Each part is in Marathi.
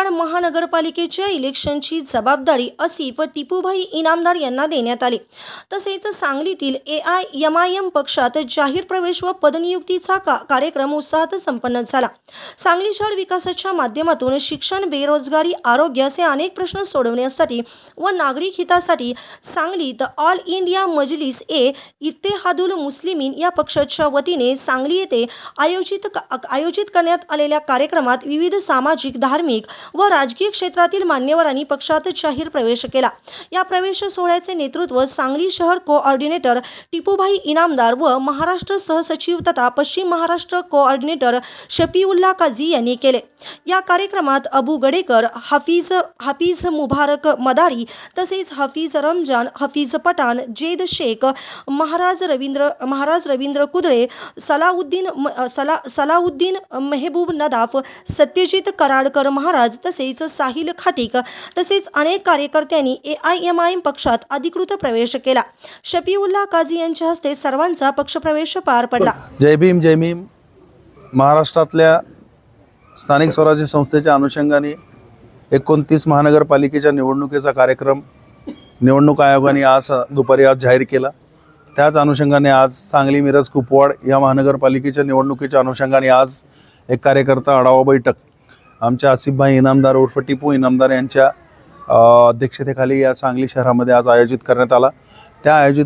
कुपवाड महानगरपालिकेच्या इलेक्शनची जबाबदारी आसिफ टिपूभाई इनामदार यांना देण्यात आली। तसेच सांगलीतील AIMIM पक्षात जाहीर प्रवेश व पदनियुक्तीचा कार्यक्रम उत्साहात संपन्न झाला। सांगली शहर विकासाच्या माध्यमातून शिक्षण, बेरोजगारी, आरोग्य असे अनेक प्रश्न सोडवण्यासाठी व नागरिक हितासाठी सांगलीत ऑल इंडिया मजलिस इत्तेहादुल मुस्लिमीन या पक्षाच्या वतीने सांगली येथे आयोजित करण्यात आलेल्या कार्यक्रमात विविध सामाजिक, धार्मिक व राजकीय क्षेत्रातील मान्यवरांनी पक्षात जाहीर प्रवेश केला। या प्रवेश सोहळ्याचे नेतृत्व सांगली शहर कोऑर्डिनेटर टिपूभाई इनामदार व महाराष्ट्र सहसचिव तथा पश्चिम महाराष्ट्र कोऑर्डिनेटर शफीउल्लाह काझी यांनी केले। या कार्यक्रमात अबू गडेकर, हाफिज मुबारक मदारी तसेच हाफिज रमजान, हाफिज पठाण, जेद शेख, महाराज रवींद्र कुदळे, सलाउद्दीन मेहबूब नदाफ, सत्यजित कराडकर महाराज तसेच साहिल खाटीक तसेच अनेक कार्यकर्त्यांनी AIMIM पक्षात अधिकृत प्रवेश केला। शफीउल्लाह काझी यांच्या हस्ते सर्वांचा पक्षप्रवेश पार पडला। जय भीम जय भीम। महाराष्ट्रातल्या स्थानिक स्वराज्य संस्थेच्या अनुषंगाने 29 महानगरपालिकेच्या निवडणुकीचा कार्यक्रम निवडणूक आयोगाने आज दुपारी जाहीर केला। त्याच अनुषंगाने आज सांगली, मिरज, कुपवाड या महानगरपालिकेच्या निवडणुकीच्या अनुषंगाने आज एक कार्यकर्ता आढावा बैठक आमच्या आसिफभाई इनामदार उर्फ टिपू इनामदार यांच्या अध्यक्षतेखाली या सांगली शहरामध्ये आज आयोजित करण्यात आला। त्या आयोजित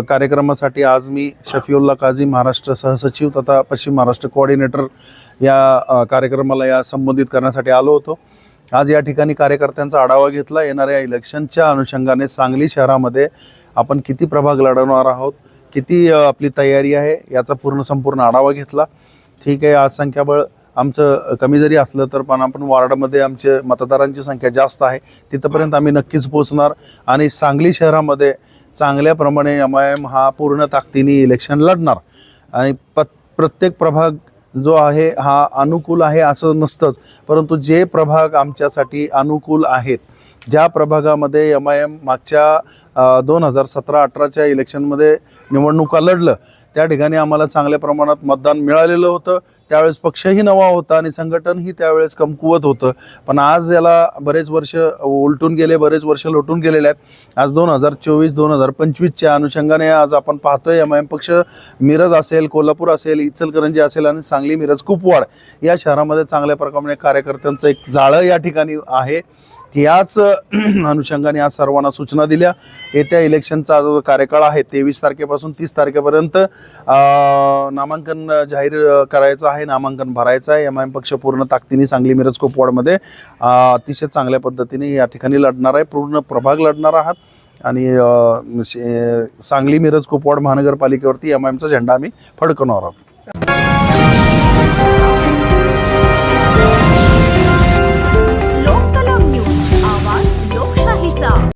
कार्यक्रमासाठी आज मी शफीउल्लाह काझी, महाराष्ट्र सहसचिव तथा पश्चिम महाराष्ट्र कोऑर्डिनेटर या कार्यक्रमाला संबोधित करण्यासाठी आलो होतो। आज या ठिकाणी कार्यकर्त्यांचा आढावा घेतला। येणाऱ्या इलेक्शनच्या अनुषंगाने सांगली शहरामध्ये आपण किती प्रभाग लढवणार आहोत, किती आपली तयारी आहे याचा संपूर्ण आढावा घेतला। ठीक आहे, आज संख्याबळ आमचं कमी जरी असलं तर पण आपण वार्डामध्ये आमचे मतदारांची संख्या जास्त आहे, तिथपर्यंत आम्ही नक्कीच पोहोचणार आणि सांगली शहरामध्ये चांगल्या प्रमाणे MIM हा पूर्ण ताकदीने इलेक्शन लढणार आणि प्रत्येक प्रभाग जो आहे हा अनुकूल आहे असं नसतंच, परंतु जे प्रभाग आमच्यासाठी अनुकूल आहेत, ज्या प्रभागामध्ये MIM मागच्या 2017-18च्या इलेक्शनमध्ये निवडणुका लढलं त्या ठिकाणी आम्हाला चांगल्या प्रमाणात मतदान मिळालेलं होतं। त्यावेळेस पक्षही नवा होता आणि संघटनही त्यावेळेस कमकुवत होतं, पण आज याला बरेच वर्ष उलटून गेले, बरेच वर्ष लोटून गेलेले आहेत। आज 2024-2025च्या अनुषंगाने आज आपण पाहतोय MIM पक्ष मिरज असेल, कोल्हापूर असेल, इचलकरंजी असेल आणि सांगली, मिरज, कुपवाड या शहरामध्ये चांगल्या प्रकारे कार्यकर्त्यांचं एक जाळं या ठिकाणी आहे। याच अनुषंगाने आज सर्वांना सूचना दिल्या। येत्या इलेक्शनचा जो कार्यकाळ आहे 23 तारखेपासून 30 तारखेपर्यंत नामांकन जाहीर करायचं आहे, नामांकन भरायचं आहे। MIM पक्ष पूर्ण ताकदीने सांगली, मिरज, कुपवाडमध्ये अतिशय चांगल्या पद्धतीने या ठिकाणी लढणार आहे, पूर्ण प्रभाग लढणार आहात आणि सांगली, मिरज, कुपवाड महानगरपालिकेवरती MIMचा झेंडा आम्ही फडकवणार आहोत।